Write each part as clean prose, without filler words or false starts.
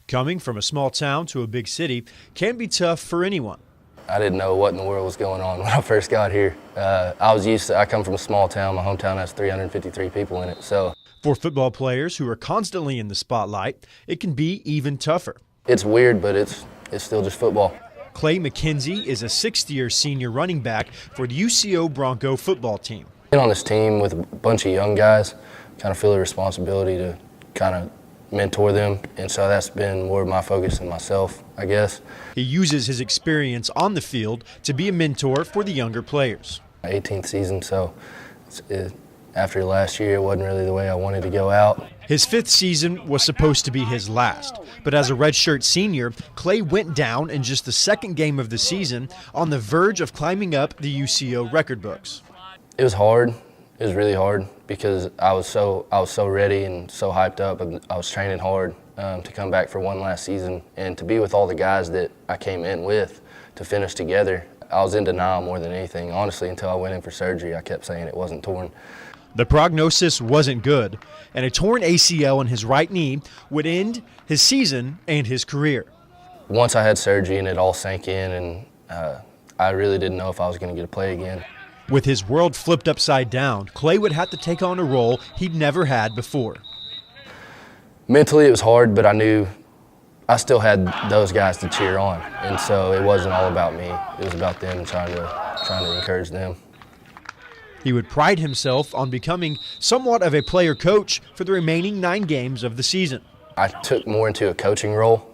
Coming from a small town to a big city can be tough for anyone. I didn't know what in the world was going on when I first got here. I come from a small town. My hometown has 353 people in it. So for football players who are constantly in the spotlight, it can be even tougher. It's weird, but it's still just football. Clay McKenzie is a sixth-year senior running back for the UCO Bronco football team. Being on this team with a bunch of young guys, kind of feel the responsibility to kind of mentor them, and so that's been more of my focus than myself, I guess. He uses his experience on the field to be a mentor for the younger players. My 18th season, so after last year, it wasn't really the way I wanted to go out. His fifth season was supposed to be his last, but as a redshirt senior, Clay went down in just the second game of the season, on the verge of climbing up the UCO record books. It was hard. It was really hard because I was so ready and so hyped up, and I was training hard to come back for one last season and to be with all the guys that I came in with to finish together. I was in denial more than anything, honestly, until I went in for surgery. I kept saying it wasn't torn. The prognosis wasn't good, and a torn ACL in his right knee would end his season and his career. Once I had surgery and it all sank in, and I really didn't know if I was going to get to play again. With his world flipped upside down, Clay would have to take on a role he'd never had before. Mentally it was hard, but I knew I still had those guys to cheer on, and so it wasn't all about me. It was about them and trying to encourage them. He would pride himself on becoming somewhat of a player coach for the remaining 9 games of the season. I took more into a coaching role,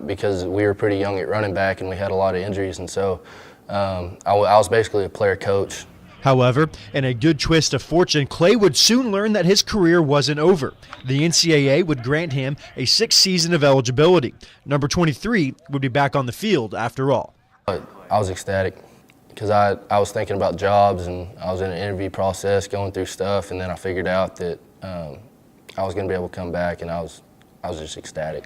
because we were pretty young at running back and we had a lot of injuries, and so I was basically a player coach. However, in a good twist of fortune, Clay would soon learn that his career wasn't over. The NCAA would grant him a 6th season of eligibility. Number 23 would be back on the field after all. But I was ecstatic because I was thinking about jobs, and I was in an interview process going through stuff, and then I figured out that I was going to be able to come back, and I was just ecstatic.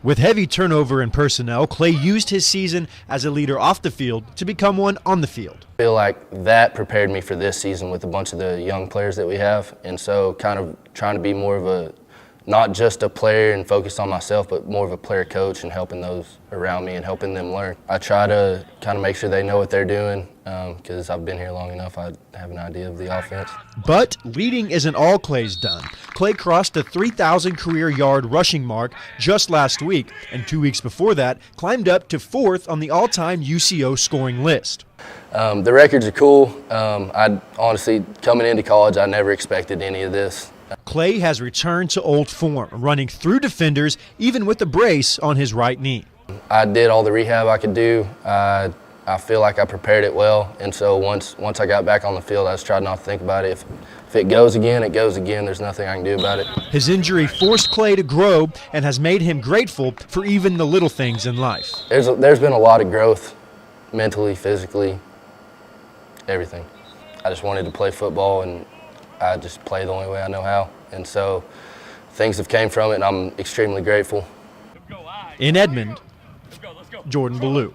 With heavy turnover in personnel, Clay used his season as a leader off the field to become one on the field. I feel like that prepared me for this season with a bunch of the young players that we have, and so kind of trying to be more of not just a player and focus on myself, but more of a player coach and helping those around me and helping them learn. I try to kind of make sure they know what they're doing because I've been here long enough. I have an idea of the offense. But leading isn't all Clay's done. Clay crossed the 3,000 career yard rushing mark just last week, and 2 weeks before that climbed up to 4th on the all-time UCO scoring list. The records are cool. I honestly, coming into college, I never expected any of this. Clay has returned to old form, running through defenders even with a brace on his right knee. I did all the rehab I could do. I feel like I prepared it well, and so once I got back on the field, I just tried not to think about it. If it goes again, it goes again. There's nothing I can do about it. His injury forced Clay to grow and has made him grateful for even the little things in life. There's been a lot of growth, mentally, physically, everything. I just wanted to play football, and I just play the only way I know how. And so things have came from it, and I'm extremely grateful. In Edmond, Jordan Belew.